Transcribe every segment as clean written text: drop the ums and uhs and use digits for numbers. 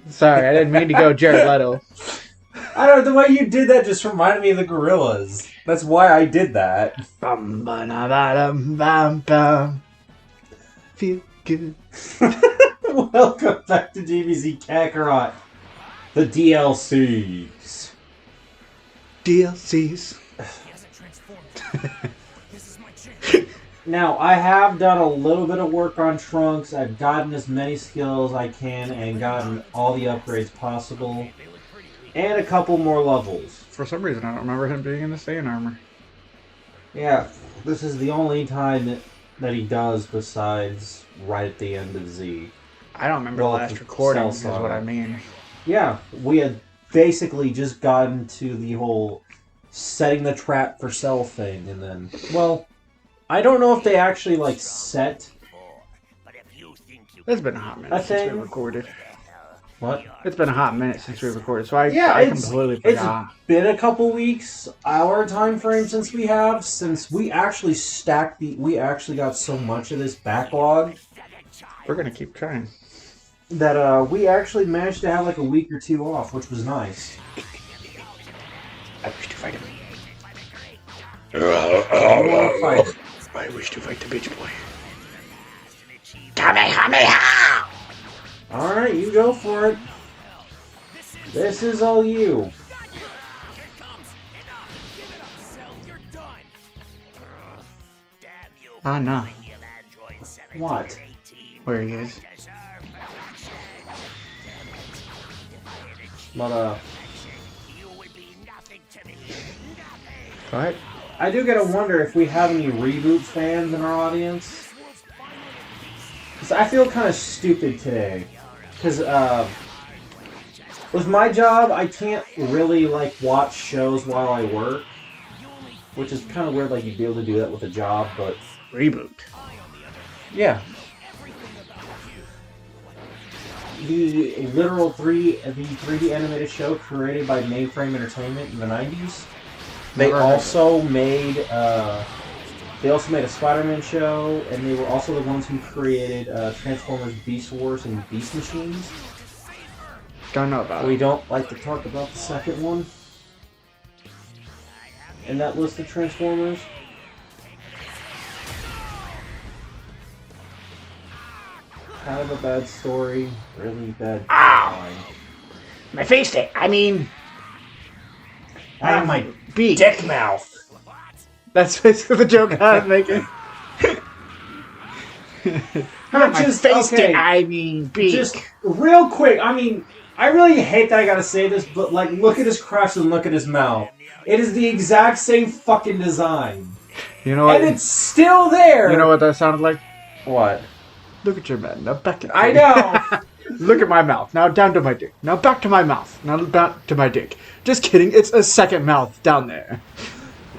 Sorry, I didn't mean to go Jared Leto. I don't know, the way you did that just reminded me of the Gorillas. That's why I did that. Feel good. Welcome back to DBZ Kakarot. The DLCs. DLCs. Now, I have done a little bit of work on Trunks. I've gotten as many skills I can and gotten all the upgrades possible. And a couple more levels. For some reason, I don't remember him being in the Saiyan armor. Yeah, this is the only time that he does besides right at the end of Z. I don't remember the last recording, is what I mean. Yeah, we had basically just gotten to the whole setting the trap for Cell thing, and then, well, I don't know if they actually, like, set... It's been a hot minute since we recorded. What? It's been a hot minute since we recorded, so I completely forgot. It's been a couple weeks, our time frame since we actually stacked we actually got so much of this backlog. We're gonna keep trying. That, we actually managed to have like a week or two off, which was nice. I wish to fight him. I wish to fight the bitch boy. Kamehameha! Alright, you go for it. This is all you. Ah, no. What? Where he is. But, What? I do gotta wonder if we have any reboot fans in our audience. Because I feel kind of stupid today. Because, with my job, I can't really, like, watch shows while I work. Which is kind of weird, like, you'd be able to do that with a job, but... Reboot. Yeah. The literal 3D animated show created by Mainframe Entertainment in the 90s. They also made a Spider-Man show, and they were also the ones who created Transformers Beast Wars and Beast Machines. Don't know about it. We don't like to talk about the second one in that list of Transformers. Kind of a bad story, really bad. Ow! My face stick. I mean, my beak. dick mouth. That's basically the joke I'm making. My face stick. I mean, beak. Just real quick. I mean, I really hate that I gotta say this, but like, look at his crotch and look at his mouth. It is the exact same fucking design. You know what? And it's still there. You know what that sounded like? What? Look at your man. Now back at I know. Look at my mouth. Now down to my dick. Now back to my mouth. Now back to my dick. Just kidding. It's a second mouth down there.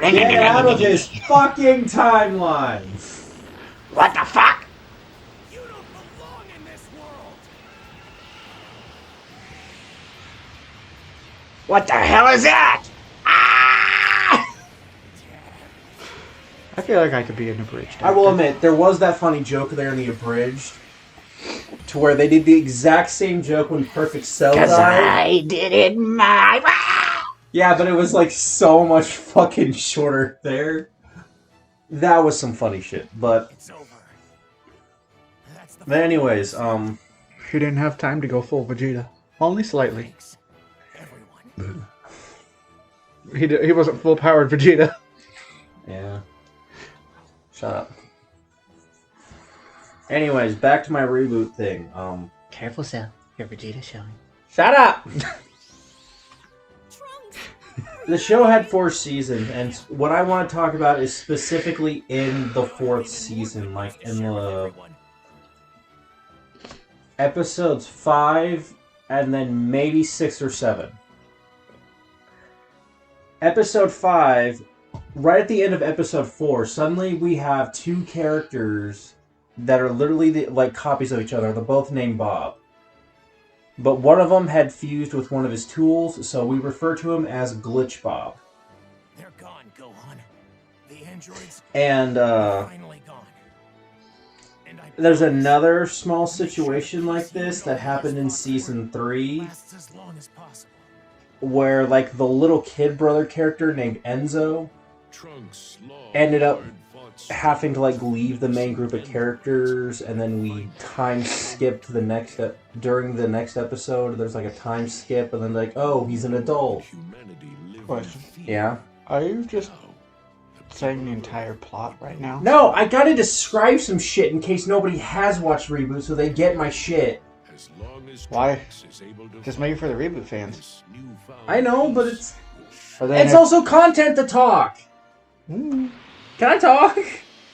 Get out of this fucking timeline. What the fuck? You don't belong in this world. What the hell is that? Ah! I feel like I could be in abridged. I will admit, there was that funny joke there in the abridged, to where they did the exact same joke when Perfect Cell died. 'Cause I did it my way. Yeah, but it was like so much fucking shorter there. That was some funny shit, but... It's over. That's the But anyways, He didn't have time to go full Vegeta. Only slightly. everyone. He wasn't full-powered Vegeta. yeah. Shut up. Anyways, back to my reboot thing. Careful, Cell. Your Vegeta's showing. Shut up! The show had 4 seasons, and what I want to talk about is specifically in the 4th season, like in the episodes 5 and then maybe 6 or 7. Episode 5, right at the end of episode 4, suddenly we have 2 characters that are literally like copies of each other. They're both named Bob. But one of them had fused with one of his tools, so we refer to him as Glitch Bob. They're gone, Gohan. The androids And, are finally gone. And I There's another small situation like this that happened in season 3, lasts as long as possible. where like the little kid brother character named Enzo ended up having to like leave the main group of characters, and then we time skipped the next during the next episode. There's like a time skip, and then like, oh, he's an adult. Question. Yeah. Are you just saying the entire plot right now? No, I gotta describe some shit in case nobody has watched Reboot, so they get my shit. Why? Just make it for the Reboot fans. I know, but it's It's also content to talk. Can I talk?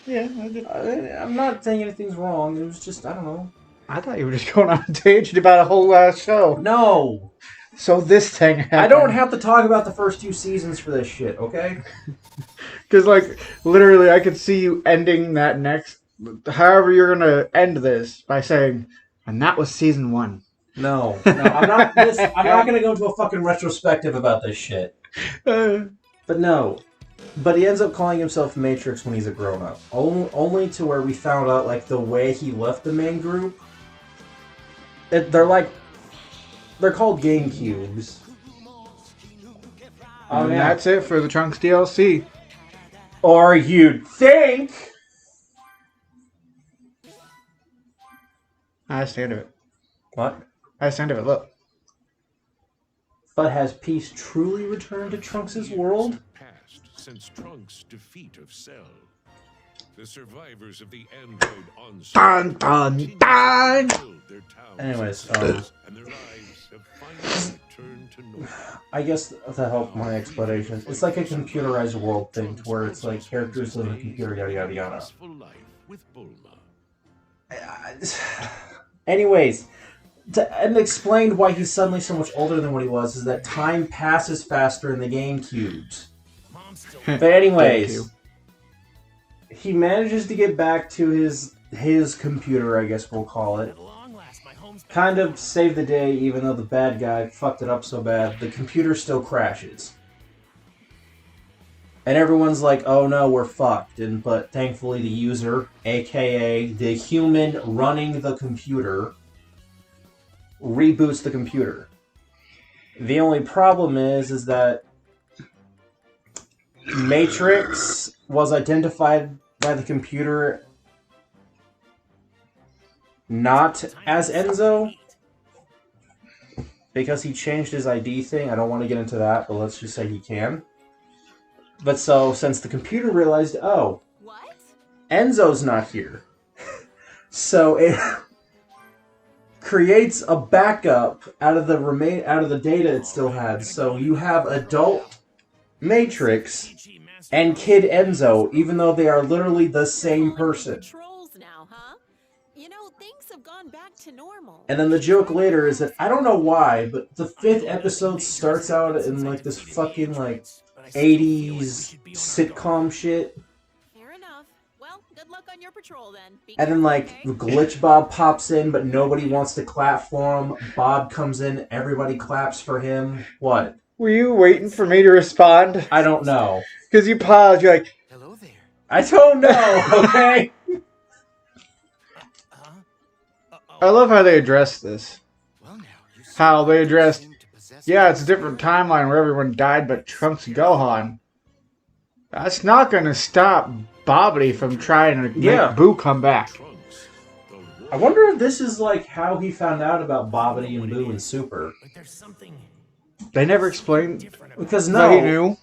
Yeah, I did. I'm not saying anything's wrong. It was just, I don't know. I thought you were just going on a tangent about a whole show. No. So this thing happened. I don't have to talk about the first 2 seasons for this shit, okay? Because, like, literally, I could see you ending that next... However you're going to end this by saying, and that was season 1. No, I'm not going to go into a fucking retrospective about this shit. But no. But he ends up calling himself Matrix when he's a grown-up. Only to where we found out, like, the way he left the main group. They're called Game Cubes. And that's it for the Trunks DLC. Or you'd think. I stand of it. What? I stand of it, look. But has peace truly returned to Trunks' world? Since Trunks' defeat of Cell, the survivors of the android onslaught Dun, dun, dun! built their towns Anyways, and their lives have finally returned to normal. I guess to help my explanation, it's like a computerized world thing, to where it's like characters live in a computer, yada yada yada. Peaceful life with Bulma. Anyways, and explained why he's suddenly so much older than what he was is that time passes faster in the Game Cubes. But anyways, he manages to get back to his computer, I guess we'll call it. Kind of save the day, even though the bad guy fucked it up so bad. The computer still crashes. And everyone's like, oh no, we're fucked. But thankfully the user, aka the human running the computer, reboots the computer. The only problem is that Matrix was identified by the computer not as Enzo, because he changed his ID thing. I don't want to get into that, but let's just say he can. But so, since the computer realized, oh, What? Enzo's not here, so it creates a backup out of the data it still had. So you have adult Matrix and Kid Enzo, even though they are literally the same person. Trolls now, huh? You know, things have gone back to normal. And then the joke later is that I don't know why, but the 5th episode starts out in like this fucking like 80s sitcom shit. Fair enough. Well, good luck on your patrol then. Be And then like careful, okay? Glitch Bob pops in, but nobody wants to clap for him. Bob comes in, everybody claps for him. What? Were you waiting for me to respond? I don't know. Because you paused, you're like, Hello there. I don't know, okay? I love how they addressed this. Well, now, you How they addressed, seem to possess yeah, it's a different timeline where everyone died but Trunks and Gohan. That's not going to stop Bobbity from trying to Yeah. make Boo come back. Trunks, the I wonder if this is like how he found out about Bobbity and Boo and Super. But there's something They never explained different about Because that he no, knew.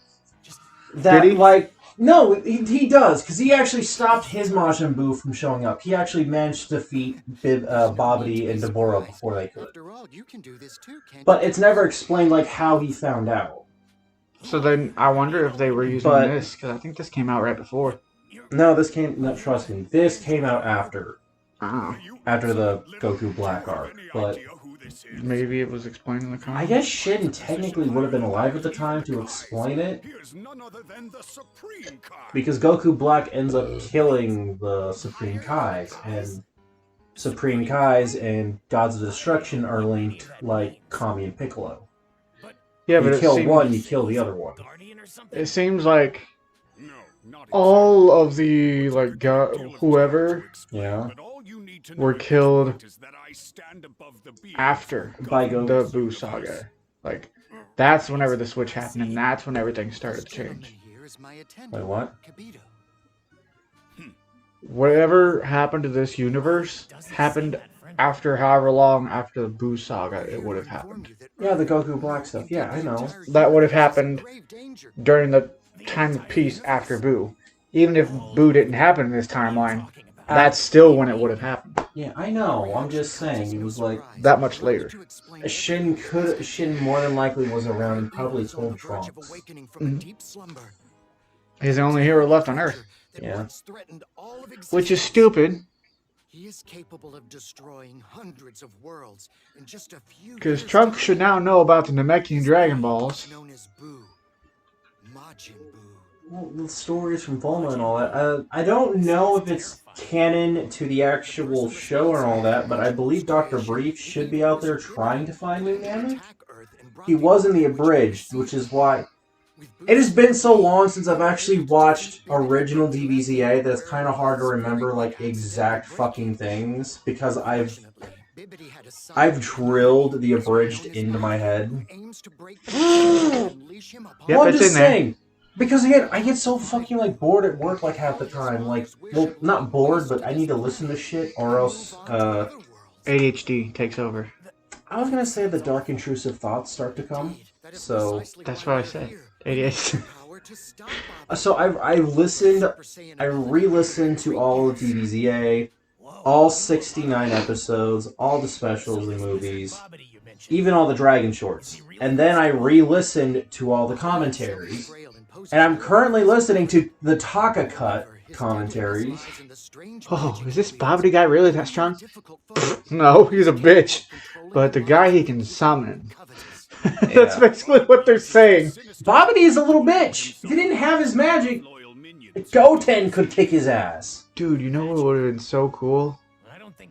that Did he? like no, he does, because he actually stopped his Majin Buu from showing up. He actually managed to defeat Bobbity and Deborah before they could. After all, you can do this too, can't But it's never explained like how he found out. So then I wonder if they were using But- this, because I think this came out right before. No, this came. No, trust me, this came out after Ah, the Goku Black arc. But maybe it was explained in the I comic. guess Shin technically would have been alive at the time to explain it, Here's none other than the Supreme Kai. because Goku Black ends up killing the Supreme Kais, and Supreme Kais and Gods of Destruction are linked like Kami and Piccolo. Yeah, but You it kill seems, one, you kill the other one. guardian or something? it seems like No. Not all of the like whoever Yeah. But all you need to were know at this killed point is that I stand above the beings after who By govern Go- the Boo saga. Like, that's whenever the switch happened, and that's when everything started to change. Here is my attendant, Wait, what? Kibito. Whatever happened to this universe happened after however long after the Boo saga it would have happened. Yeah, the Goku Black stuff. Yeah, I know. That would have happened during the time of peace after Boo. Even if Boo didn't happen in this timeline, that's still when it would have happened. Yeah, I know. I'm just saying. It was like That much later. Shin more than likely was around and probably told Trunks. He's the only hero left on Earth, Yeah. which is stupid. He is capable of destroying hundreds of worlds in just a few Because years' Trunks time. should now know about the Namekian Dragon Balls. Known as Boo. Majin Buu. Well, the stories from Bulma and all that. I don't know if it's canon to the actual show and all that, but I believe Dr. Brief should be out there trying to find new Namek. He was in the abridged, which is why it has been so long since I've actually watched original DBZA that it's kind of hard to remember like exact fucking things because I've drilled the abridged into my head. Yep, Well, I'm it's just in there. saying. Because again, I get so fucking like bored at work like half the time. Like, well, not bored, but I need to listen to shit or else. ADHD takes over. I was gonna say the dark intrusive thoughts start to come. So, That's what I said. ADHD. so I re-listened to all of DBZA, all 69 episodes, all the specials and movies, even all the Dragon shorts, and then I re-listened to all the commentaries. And I'm currently listening to the Taka Cut commentaries. Oh, is this Bobbity guy really that strong? No, he's a bitch. But the guy he can summon. That's Yeah. basically what they're saying. Bobbity is a little bitch. If he didn't have his magic, loyal minions. Goten could kick his ass. Dude, you know what would have been so cool?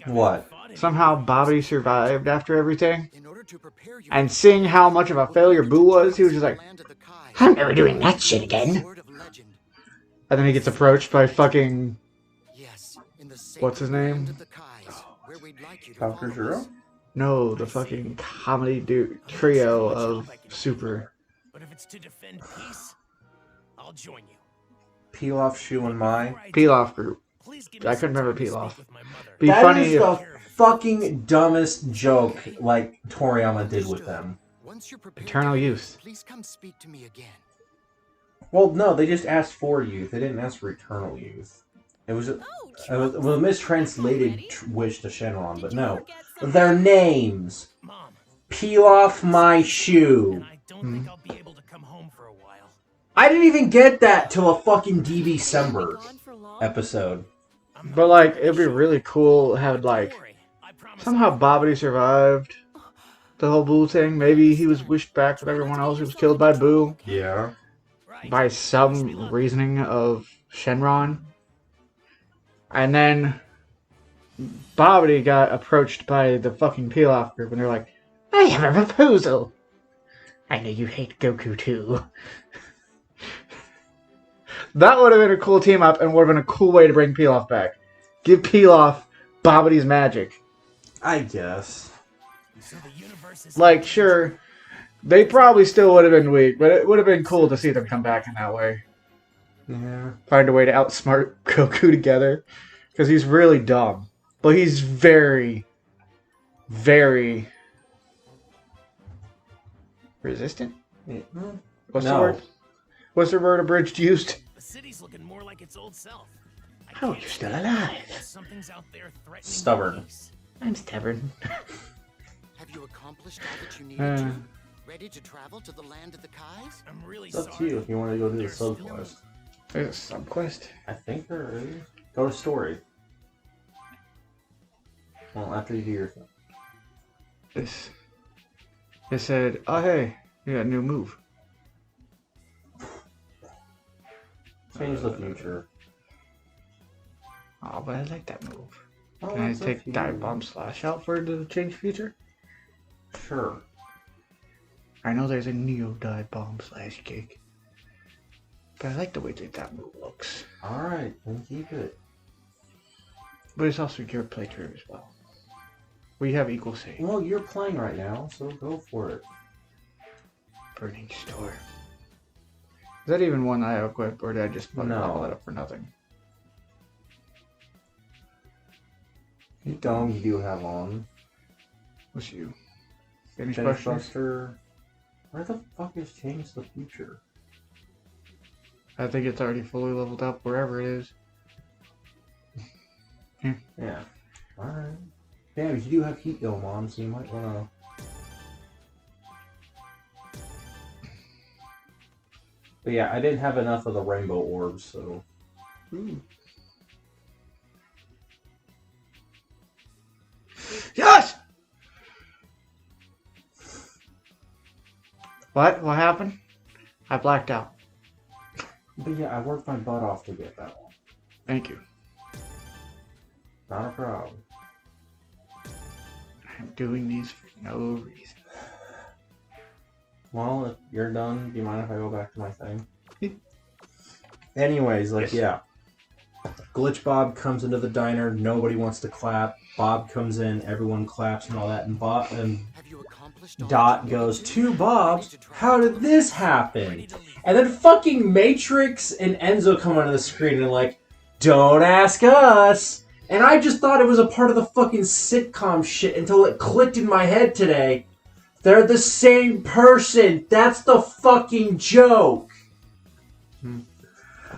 What? Somehow Bobbity survived after everything. And seeing how much of a failure Boo was, he was just like, I'm never doing that shit again. And then he gets approached by fucking... What's his name? Conquer Zero? No, the fucking comedy trio of Super. But if it's to defend peace, I'll join you. Pilaf, Shu, and Mai. Pilaf group. Please give I me couldn't some remember time to Pilaf. speak with my mother. Be That funny is if... the fucking dumbest joke like Toriyama did with them. Once you're prepared Eternal to leave, Youth. Please come speak to me again. Well, no, they just asked for youth. They didn't ask for eternal youth. It was a mistranslated wish to Shenron, but no. Their names. Mom, Pilaf, my shoe. and I don't think I'll be able to come home for a while. I didn't even get that till a fucking DBcember Gone for long? episode. But, like, it'd be really cool to have, like... Don't worry, I promise Somehow Bobbity survived the whole Boo thing. Maybe he was wished back with everyone else who was killed by Boo. Yeah. Right. By some reasoning of Shenron. And then Bobbity got approached by the fucking Pilaf group and they're like, I have a proposal. I know you hate Goku too. That would have been a cool team up and would have been a cool way to bring Pilaf back. Give Pilaf Bobbity's magic. I guess. So the universe is Like, sure, they probably still would have been weak, but it would have been cool to see them come back in that way. Yeah. Find a way to outsmart Goku together. Because he's really dumb. But he's very, very resistant? What's the No. word? What's the word Abridged used? the city's looking more like its old self. I How are can't you still believe alive? that Something's out there threatening Stubborn. peace. I'm stubborn. Have you accomplished all that you needed Uh. to? Ready to travel to the land of the Kais? I'm really It's up to sorry. you if you want to go do the There's still subquest. There's a subquest. I think there is. Go to story. Well, after you do your thing. It said, oh hey, you got a new move. Change the future. Oh, but I like that move. Oh, Can I that's up take to Dive you. Bomb Slash out for the change feature? Sure. I know there's a Neo Dive Bomb Slash kick. But I like the way that move looks. Alright, then keep it. But it's also your playthrough as well. We have equal say. Well, you're playing right now, so go for it. Burning Storm. Is that even one I have equipped, or did I just level that up for nothing? Dome you do have on. What's you? Finish Finish Buster? Buster. Where the fuck is Change the Future? I think it's already fully leveled up wherever it is. Yeah. Alright. Damn, you do have Heat Dome on, so you might wanna... But yeah, I didn't have enough of the rainbow orbs, so... Ooh. Yes! What? What happened? I blacked out. But yeah, I worked my butt off to get that one. Thank you. Not a problem. I'm doing these for no reason. Well, if you're done, do you mind if I go back to my thing? Anyways, like, yeah. Glitch Bob comes into the diner, nobody wants to clap. Bob comes in, everyone claps and all that, and Bob and Dot goes, "Two Bobs? How did this happen?" And then fucking Matrix and Enzo come onto the screen and like, "Don't ask us." And I just thought it was a part of the fucking sitcom shit until it clicked in my head today. They're the same person. That's the fucking joke. And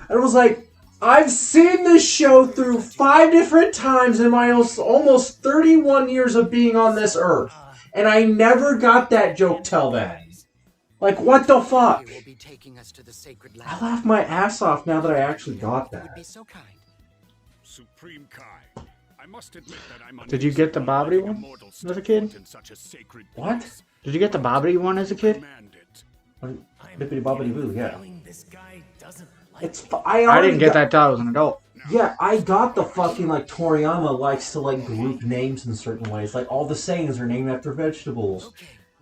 it was like, I've seen this show through 5 different times in my almost 31 years of being on this earth. And I never got that joke till then. Like, what the fuck? I laughed my ass off now that I actually got that. Supreme Kai, I must admit that I'm Did you get the Bobbity one as a kid? What? Did you get the Bobbity one as a kid? Bippity bobbity boo, yeah. I didn't get that till I was an adult. Yeah, I got the fucking, like, Toriyama likes to, like, group names in certain ways. Like, all the sayings are named after vegetables.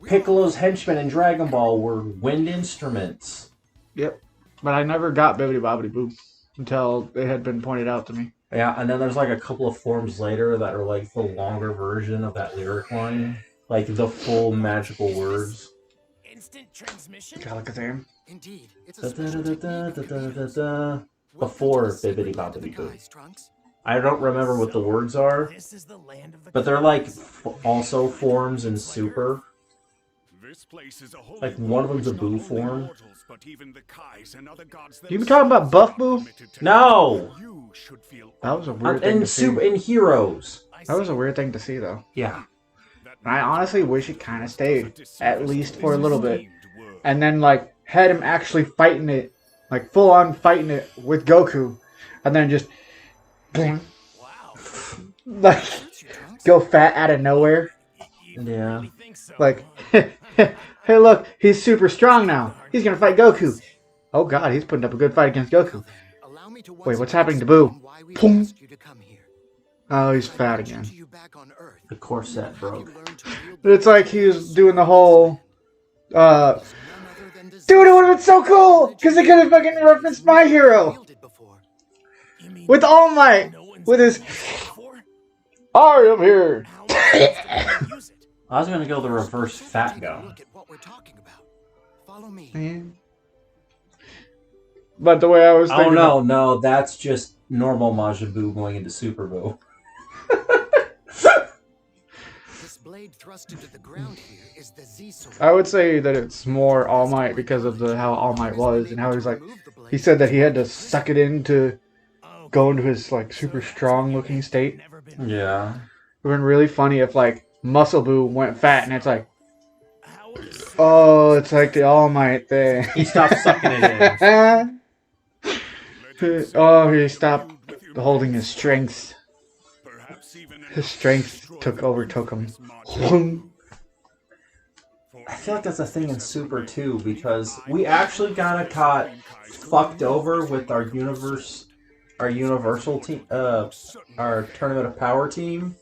Piccolo's henchmen in Dragon Ball were wind instruments. Yep. But I never got Bibbidi Bobbidi Boo until it had been pointed out to me. Yeah, and then there's, like, a couple of forms later that are, like, the longer version of that lyric line. Like, the full magical words. Instant transmission? Calicazam. Indeed, it's Da, a da, special da, da, da, da, da, da. Before Bibbidi Bobbidi Boo. Trunks. I don't remember what the words are, This is the land of the but they're, like, also forms in Super. Like, one of them's a Boo form. You talking about Buff Boo? No! That was a weird thing In to see. Super, in Heroes. That was a weird thing to see, though. Yeah. And I honestly wish it kind of stayed, at least for a little bit. And then, like, had him actually fighting it, like, full-on fighting it with Goku. And then just, boom. Like, go fat out of nowhere. Yeah. Like, hey, look, he's super strong now. He's gonna fight Goku. Oh god, he's putting up a good fight against Goku. Wait, what's happening to Boo? Boom. Oh, he's fat again. The corset broke. It's like he was doing the whole, dude, it would have been so cool! Because they could have fucking referenced My Hero! With All Might! With his, I am here! I was gonna go the reverse fat go. Follow me. Man. But the way I was thinking... Oh no, that's just normal Majin Buu going into Super Buu. This blade thrust into the ground here is the Z sword. I would say that it's more All Might because of how All Might was and how he's like... He said that he had to suck it in to go into his like super strong looking state. Yeah. It would have been really funny if like Muscle Boo went fat and it's like... Oh, it's like the All Might thing. He stopped sucking it in. Oh, he stopped holding his strength. His strength overtook him. I feel like that's a thing in Super too, because we actually got fucked over with our universal team, our Tournament of Power team.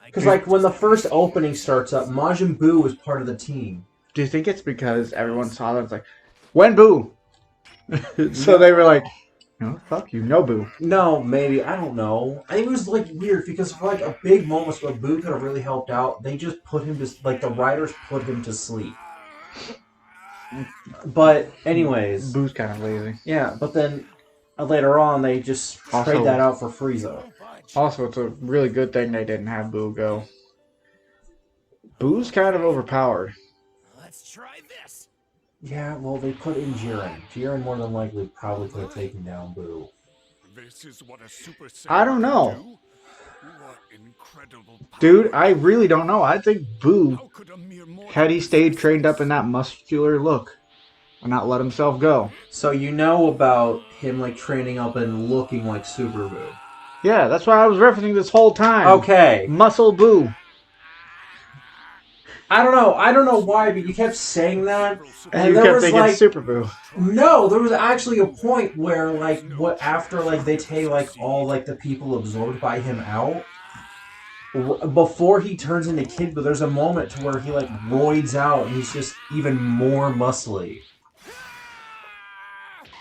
Because like when the first opening starts up, Majin Buu was part of the team. Do you think it's because everyone saw that it's like, when Boo? So they were like, no, fuck you, no Boo. No, maybe. I don't know. I think it was like weird because for like a big moment where Boo could have really helped out, they just put him to like the writers put him to sleep. But anyways, Boo's kind of lazy. yeah. But then later on, they just Also- trade that out for Frieza. Also, it's a really good thing they didn't have Boo go. Boo's kind of overpowered. Let's try this. Yeah, well, they put in Jiren. Jiren more than likely probably could have taken down Boo. This is what a Super Saiyan I don't know. can do? What incredible power. Dude, I really don't know. I think Boo, How could a mere mortal had he stayed possess trained up this? in that muscular look, and not let himself go. So you know about him like training up and looking like Super Boo. Yeah, that's why I was referencing this whole time. Okay. Muscle Boo. I don't know why, but you kept saying that. And you there kept was thinking like Super Boo. no, there was actually a point where like what after like they take like all like the people absorbed by him out before he turns into Kid Boo. There's a moment to where he like roids out and he's just even more muscly.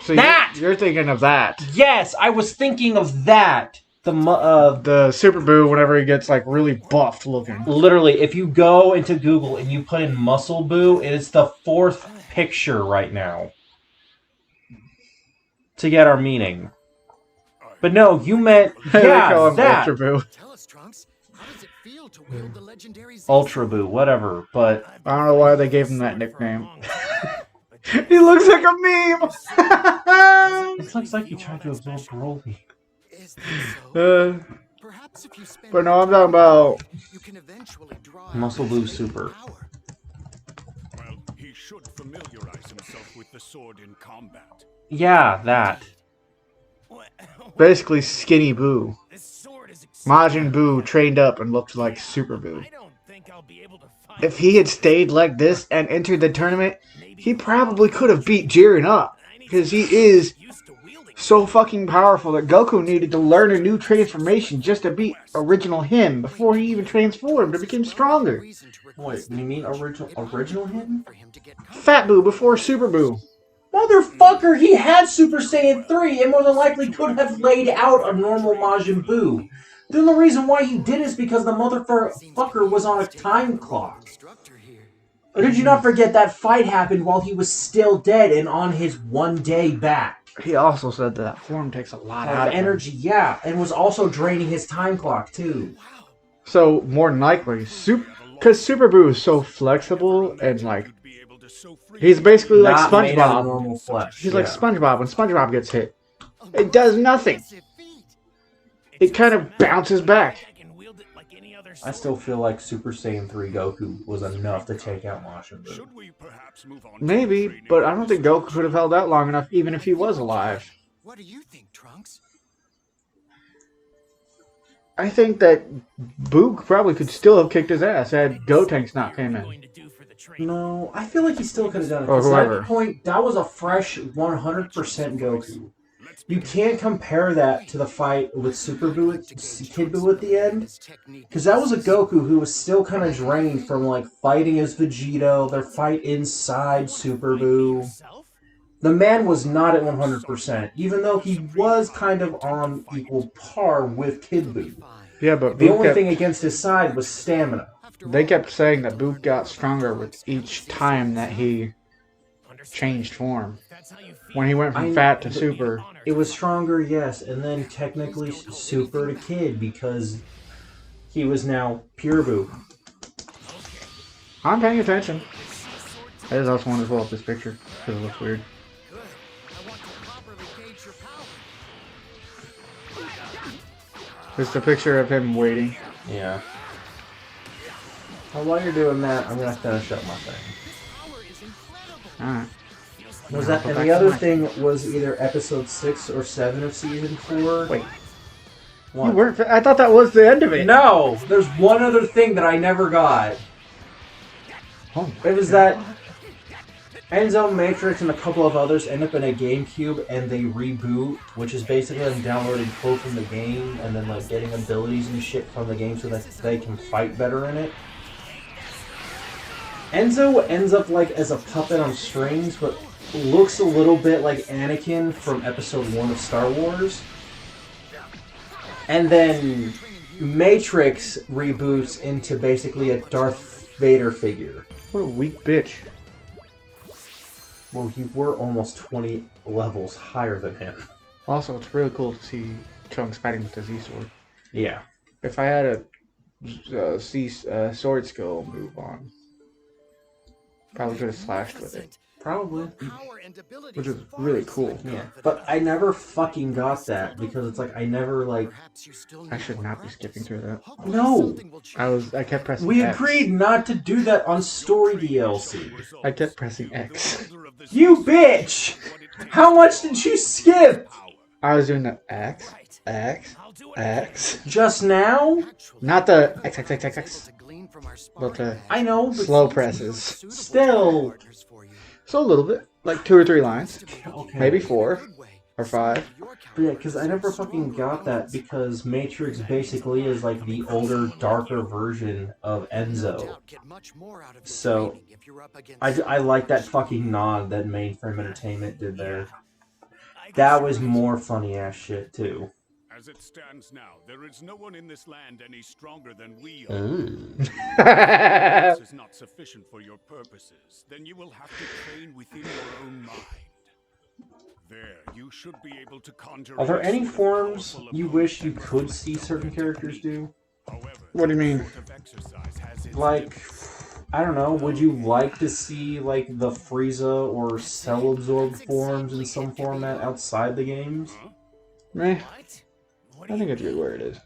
So That! you're thinking of that. Yes, I was thinking of that. The Super Boo whenever he gets like really buffed looking. Literally, if you go into Google and you put in Muscle Boo, it is the 4th picture right now. To get our meaning. But no, you meant, They call yeah, him that. Ultra Boo. Tell us, Trunks, how does it feel to wield the legendary Z? Ultra Boo, whatever, but... I don't know why they gave him that nickname. He looks like a meme! It looks like you tried to absorb Broly. Is that so? Perhaps if you spend But no, I'm talking about... you can eventually draw Muscle Boo Super. power. Well, he should familiarize himself with the sword in combat. Yeah, that. Basically Skinny Boo. This sword is Majin Buu trained up and looked like Super Boo. I don't think I'll be able to find If he had stayed like this and entered the tournament, he probably could have beat Jiren up. Because he is used to wielding so fucking powerful that Goku needed to learn a new transformation just to beat original him before he even transformed to become stronger. reason to Wait, request you mean original him? for him to get Fat Boo before Super Boo. Motherfucker, he had Super Saiyan 3 and more than likely could have laid out a normal Majin Buu. The only reason why he did is because the motherfucker was on a time clock. instructor here. Or did you not forget that fight happened while he was still dead and on his 1 day back? He also said that form takes a lot out Of of him. energy, yeah, and was also draining his time clock too. So, more than likely, because Super Boo is so flexible and like, You'd be able to so free he's basically like Not made out of SpongeBob. normal flesh. He's like yeah. SpongeBob. When SpongeBob gets hit, it does nothing. It kind of bounces back. I can wield it like any other I still feel like Super Saiyan 3 Goku was enough to take out Majin Buu. Should we perhaps move on to Maybe, training but I don't think Goku could have held out long enough even if he was alive. What do you think, Trunks? I think that Boo probably could still have kicked his ass had Gotenks not came in. Going to do for the training? No, I feel like he still could have done it. Or 'cause at whoever. that point, that was a fresh 100% Goku. You can't compare that to the fight with Super Buu, Kid Buu at the end. Because that was a Goku who was still kind of drained from like fighting as Vegito, their fight inside Super Buu. The man was not at 100%, even though he was kind of on equal par with Kid Buu. Yeah, but The Boo only kept, thing against his side was stamina. they kept saying that Boo got stronger with each time that he changed form. When he went from fat to super. It was stronger, yes, and then technically super to Kid because he was now pure Boo. I'm paying attention. I just also wanted to pull up this picture because it looks weird. I want to properly gauge your power. It's a picture of him waiting. Yeah. Well, while you're doing that, I'm gonna finish up my thing. Power is incredible. Alright. Was that? And the other thing was either episode 6 or 7 of season 4. Wait. What? You weren't. I thought that was the end of it. No, there's one other thing that I never got. Oh, It was that Enzo Matrix and a couple of others end up in a GameCube and they reboot, which is basically them downloading code from the game and then like getting abilities and shit from the game so that they can fight better in it. Enzo ends up like as a puppet on strings, but looks a little bit like Anakin from Episode 1 of Star Wars. And then Matrix reboots into basically a Darth Vader figure. What a weak bitch. Well, you were almost 20 levels higher than him. Also, it's really cool to see Trunks fighting with the Z-Sword. Yeah. If I had a sword skill move on, probably could have slashed with it. Probably. Which is really cool. Yeah. But I never fucking got that because it's like I never like. I should not be skipping through that. No! I kept pressing We X. agreed not to do that on story DLC. I kept pressing X. You bitch! How much did you skip? I was doing the X, X, X. Just now? Not the X, X, X, X, X. But the I know, but slow presses. still. So a little bit. Like 2 or 3 lines. Okay. Maybe 4 or 5. But yeah, because I never fucking got that because Matrix basically is like the older, darker version of Enzo. So, I like that fucking nod that Mainframe Entertainment did there. That was more funny ass shit too. As it stands now, there is no one in this land any stronger than we are. Ooh. If this is not sufficient for your purposes, then you will have to train within your own mind. There, you should be able to conjure. Are there any forms you wish you could see certain characters do? However, What do you mean? this sort of exercise has its Like, I don't know, would you like to see like the Frieza or Cell Absorb forms in some format outside the games? Meh. I think it's good where it is.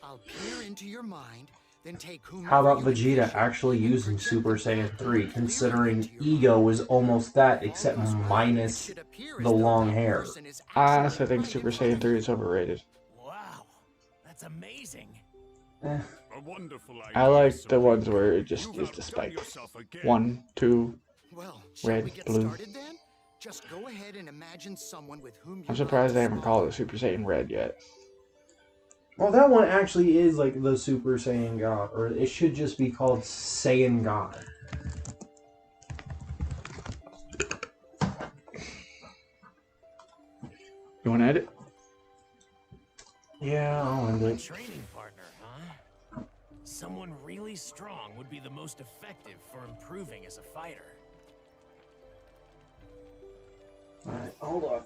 I'll peer into your mind, then take How about Vegeta actually using Super Saiyan 3, considering Ego is almost that, except minus the long hair? I honestly think Super Saiyan 3 is overrated. Wow, that's amazing. Eh. a wonderful idea. I like the so ones where it just you is have the done spike. yourself again. 1, 2. Well, shall Red, we get blue. started then? Just go ahead and imagine someone with whom you I'm surprised love they haven't small called it Super Saiyan Red yet. Well, that one actually is like the Super Saiyan God, or it should just be called Saiyan God. You want to edit? Yeah, I'll end A it. training partner, huh? Someone really strong would be the most effective for improving as a fighter. Alright, hold on.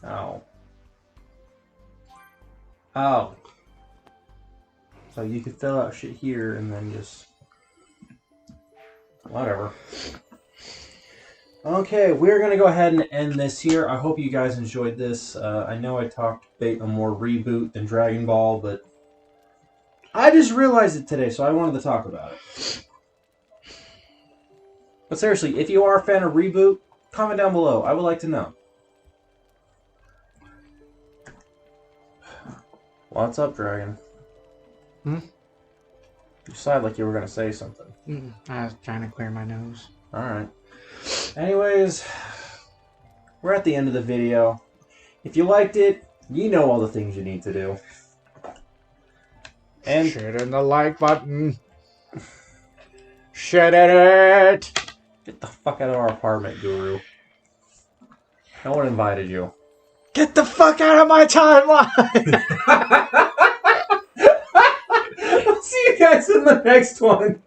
Oh. Oh. So you could fill out shit here and then just... Whatever. Okay, we're going to go ahead and end this here. I hope you guys enjoyed this. I know I talked a more reboot than Dragon Ball, but I just realized it today, so I wanted to talk about it. But seriously, if you are a fan of Reboot, comment down below. I would like to know. What's up, Dragon? Hmm? You sounded like you were going to say something. I was trying to clear my nose. Alright. Anyways, we're at the end of the video. If you liked it, you know all the things you need to do. And Shit in the like button. Shit in it. get the fuck out of our apartment, Guru. No one invited you. Get the fuck out of my timeline. I'll see you guys in the next one.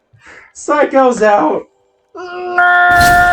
Psycho's out. No!